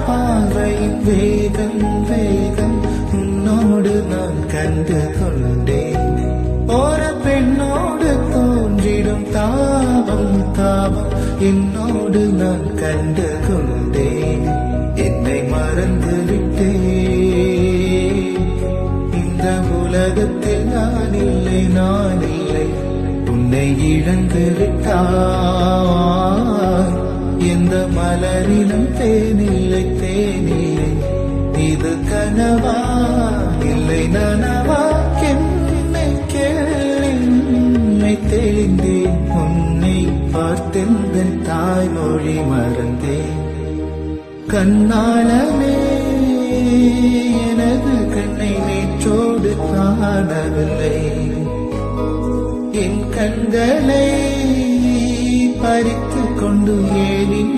பார்வையின் வேகம் வேகம் உன்னோடு நான் கண்டு கொண்டேன். ஒரு பெண்ணோடு தோன்றிடும் தாபம் தாபம் என்னோடு நான் கண்டு கொண்டேன். என்னை மறந்து விட்டேன். இந்த உலகத்தில் நான் இல்லை நான் இல்லை. உன்னை இழந்து விட்டாய். எந்த மலரிலும் தேனில்லை தேனில்லை. இது கனவா இல்லை நனவா என்னை கேள்வி தெளிந்தேன். உன்னை பார்த்தெந்த தாய்மொழி மறந்தேன். கண்ணாளமே எனது கண்ணை நேற்றோடு காணவில்லை. என் கண்களை பறித்து கொண்டு ஏனின்